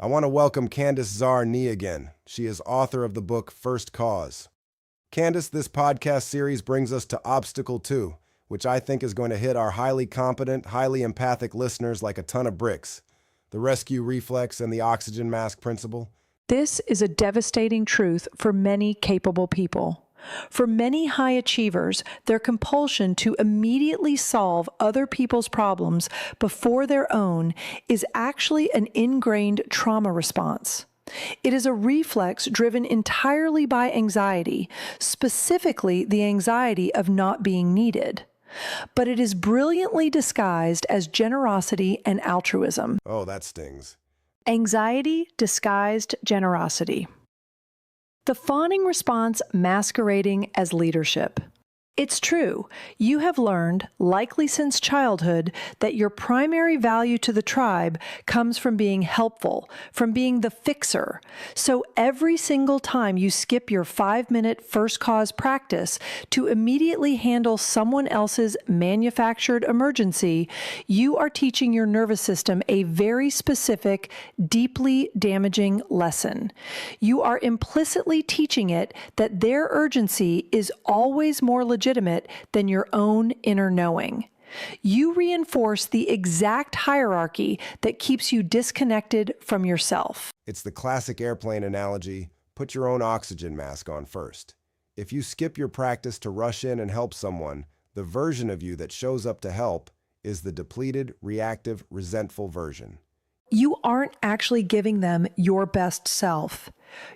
I want to welcome Candace Czar-Nee again. She is author of the book First Cause. Candace, this podcast series brings us to Obstacle 2, which I think is going to hit our highly competent, highly empathic listeners like a ton of bricks. The rescue reflex and the oxygen mask principle. This is a devastating truth for many capable people. For many high achievers, their compulsion to immediately solve other people's problems before their own is actually an ingrained trauma response. It is a reflex driven entirely by anxiety, specifically the anxiety of not being needed. But it is brilliantly disguised as generosity and altruism. Oh, that stings. Anxiety disguised generosity. The fawning response masquerading as leadership. It's true, you have learned, likely since childhood, that your primary value to the tribe comes from being helpful, from being the fixer. So every single time you skip your 5-minute first cause practice to immediately handle someone else's manufactured emergency, you are teaching your nervous system a very specific, deeply damaging lesson. You are implicitly teaching it that their urgency is always more legitimate than your own inner knowing. You reinforce the exact hierarchy that keeps you disconnected from yourself. It's the classic airplane analogy, put your own oxygen mask on first. If you skip your practice to rush in and help someone, the version of you that shows up to help is the depleted, reactive, resentful version. You aren't actually giving them your best self.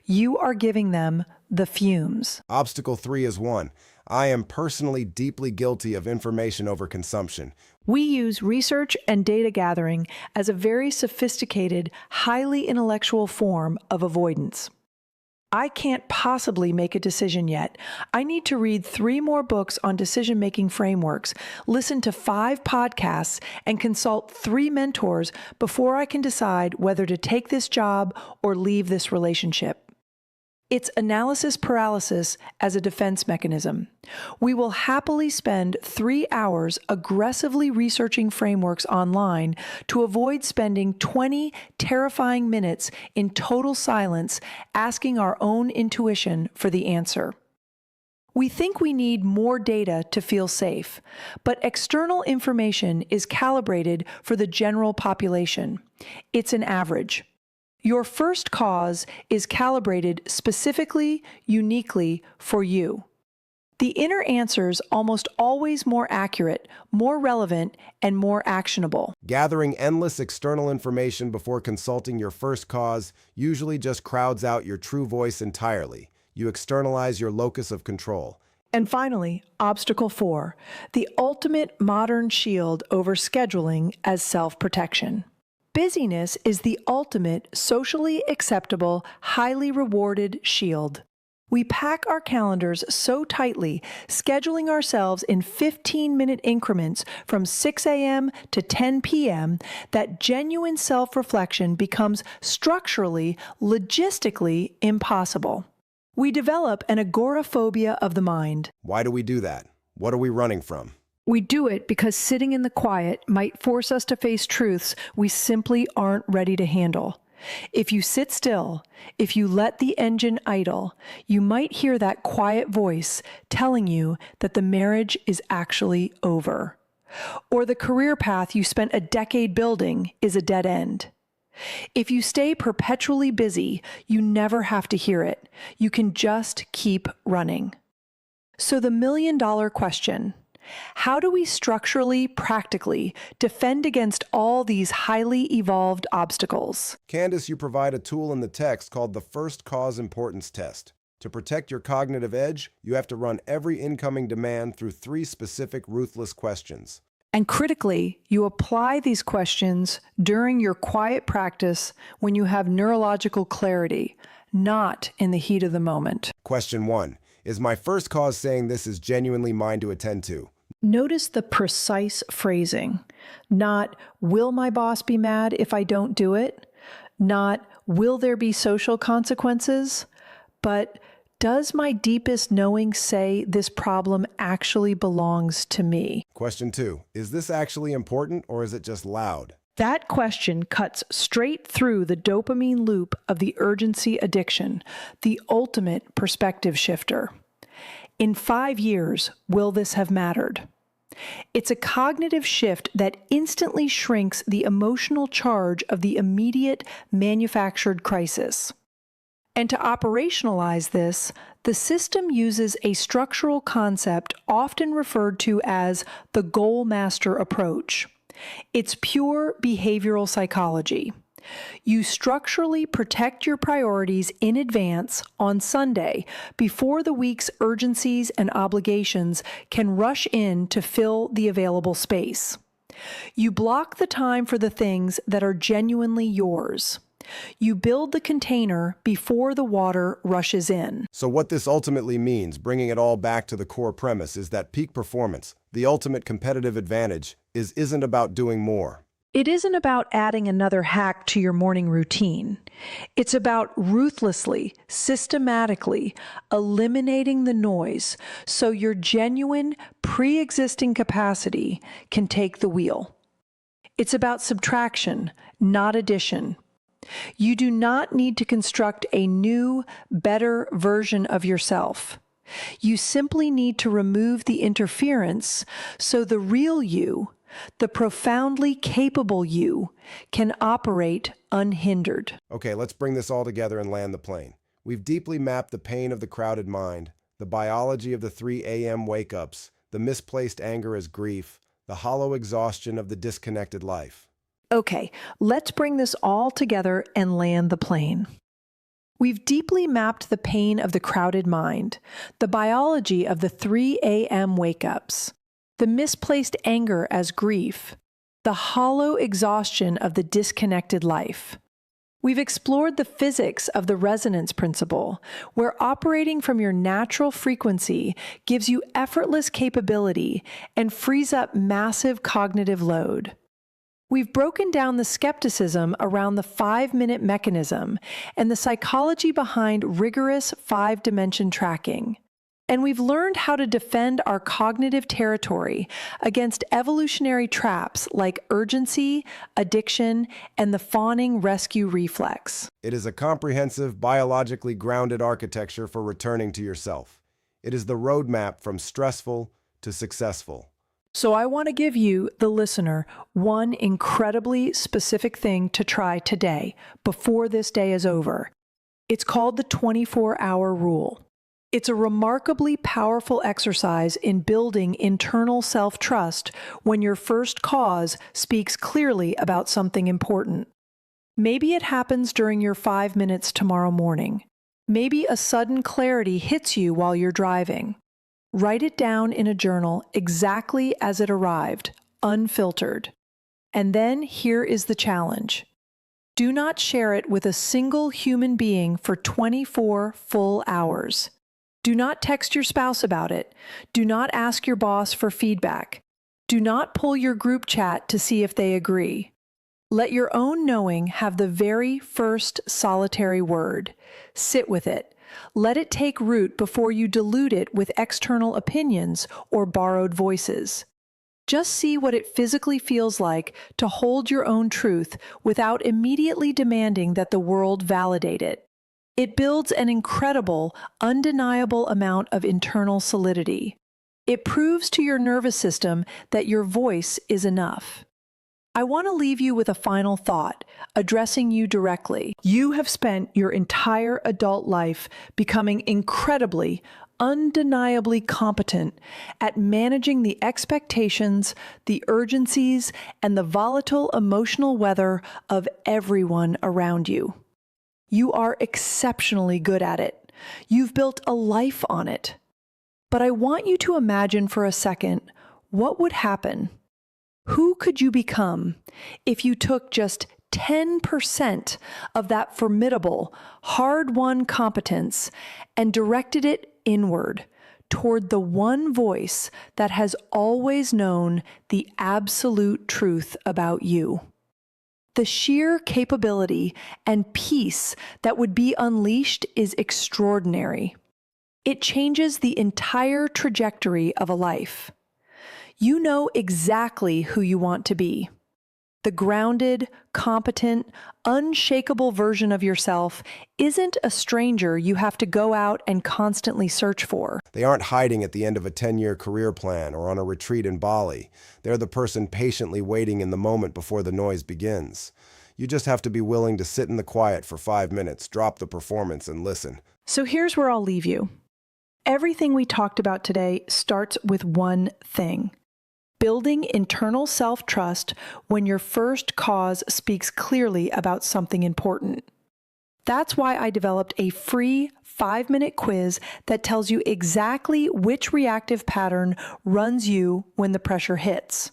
You are giving them the fumes. Obstacle 3 is 1. I am personally deeply guilty of information overconsumption. We use research and data gathering as a very sophisticated, highly intellectual form of avoidance. I can't possibly make a decision yet. I need to read 3 more books on decision-making frameworks, listen to 5 podcasts, and consult 3 mentors before I can decide whether to take this job or leave this relationship. It's analysis paralysis as a defense mechanism. We will happily spend 3 hours aggressively researching frameworks online to avoid spending 20 terrifying minutes in total silence asking our own intuition for the answer. We think we need more data to feel safe, but external information is calibrated for the general population. It's an average. Your first cause is calibrated specifically, uniquely for you. The inner answer's almost always more accurate, more relevant, and more actionable. Gathering endless external information before consulting your first cause usually just crowds out your true voice entirely. You externalize your locus of control. And finally, obstacle 4, the ultimate modern shield over scheduling as self-protection. Busyness is the ultimate socially acceptable, highly rewarded shield. We pack our calendars so tightly, scheduling ourselves in 15-minute increments from 6 a.m. to 10 p.m., that genuine self-reflection becomes structurally, logistically impossible. We develop an agoraphobia of the mind. Why do we do that? What are we running from? We do it because sitting in the quiet might force us to face truths we simply aren't ready to handle. If you sit still, if you let the engine idle, you might hear that quiet voice telling you that the marriage is actually over, or the career path you spent a decade building is a dead end. If you stay perpetually busy, you never have to hear it. You can just keep running. So the million-dollar question: how do we structurally, practically defend against all these highly evolved obstacles? Candace, you provide a tool in the text called the First Cause Importance Test. To protect your cognitive edge, you have to run every incoming demand through 3 specific ruthless questions. And critically, you apply these questions during your quiet practice when you have neurological clarity, not in the heat of the moment. Question 1. Is my first cause saying this is genuinely mine to attend to? Notice the precise phrasing. Not, will my boss be mad if I don't do it? Not, will there be social consequences? But, does my deepest knowing say this problem actually belongs to me? Question 2. Is this actually important or is it just loud? That question cuts straight through the dopamine loop of the urgency addiction, the ultimate perspective shifter. In 5 years, will this have mattered? It's a cognitive shift that instantly shrinks the emotional charge of the immediate manufactured crisis. And to operationalize this, the system uses a structural concept often referred to as the goal master approach. It's pure behavioral psychology. You structurally protect your priorities in advance on Sunday before the week's urgencies and obligations can rush in to fill the available space. You block the time for the things that are genuinely yours. You build the container before the water rushes in. So what this ultimately means, bringing it all back to the core premise, is that peak performance, the ultimate competitive advantage, isn't about doing more. It isn't about adding another hack to your morning routine. It's about ruthlessly, systematically eliminating the noise so your genuine, pre-existing capacity can take the wheel. It's about subtraction, not addition. You do not need to construct a new, better version of yourself. You simply need to remove the interference so the real you, the profoundly capable you, can operate unhindered. Okay, let's bring this all together and land the plane. We've deeply mapped the pain of the crowded mind, the biology of the 3 a.m. wake-ups, the misplaced anger as grief, the hollow exhaustion of the disconnected life. Okay, let's bring this all together and land the plane. We've deeply mapped the pain of the crowded mind, the biology of the 3 a.m. wake-ups, the misplaced anger as grief, the hollow exhaustion of the disconnected life. We've explored the physics of the resonance principle, where operating from your natural frequency gives you effortless capability and frees up massive cognitive load. We've broken down the skepticism around the 5-minute mechanism and the psychology behind rigorous 5-dimension tracking. And we've learned how to defend our cognitive territory against evolutionary traps like urgency, addiction, and the fawning rescue reflex. It is a comprehensive, biologically grounded architecture for returning to yourself. It is the roadmap from stressful to successful. So I want to give you, the listener, one incredibly specific thing to try today, before this day is over. It's called the 24-hour rule. It's a remarkably powerful exercise in building internal self-trust when your first cause speaks clearly about something important. Maybe it happens during your 5 minutes tomorrow morning. Maybe a sudden clarity hits you while you're driving. Write it down in a journal exactly as it arrived, unfiltered. And then here is the challenge. Do not share it with a single human being for 24 full hours. Do not text your spouse about it. Do not ask your boss for feedback. Do not pull your group chat to see if they agree. Let your own knowing have the very first solitary word. Sit with it. Let it take root before you dilute it with external opinions or borrowed voices. Just see what it physically feels like to hold your own truth without immediately demanding that the world validate it. It builds an incredible, undeniable amount of internal solidity. It proves to your nervous system that your voice is enough. I want to leave you with a final thought, addressing you directly. You have spent your entire adult life becoming incredibly, undeniably competent at managing the expectations, the urgencies, and the volatile emotional weather of everyone around you. You are exceptionally good at it. You've built a life on it. But I want you to imagine for a second what would happen. Who could you become if you took just 10% of that formidable, hard-won competence and directed it inward toward the one voice that has always known the absolute truth about you? The sheer capability and peace that would be unleashed is extraordinary. It changes the entire trajectory of a life. You know exactly who you want to be. The grounded, competent, unshakable version of yourself isn't a stranger you have to go out and constantly search for. They aren't hiding at the end of a 10-year career plan or on a retreat in Bali. They're the person patiently waiting in the moment before the noise begins. You just have to be willing to sit in the quiet for 5 minutes, drop the performance, and listen. So here's where I'll leave you. Everything we talked about today starts with one thing: building internal self-trust when your first cause speaks clearly about something important. That's why I developed a free 5-minute quiz that tells you exactly which reactive pattern runs you when the pressure hits.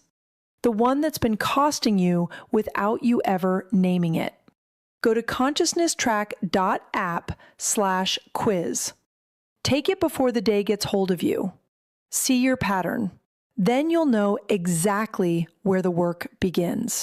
The one that's been costing you without you ever naming it. Go to consciousnesstrack.app/quiz. Take it before the day gets hold of you. See your pattern. Then you'll know exactly where the work begins.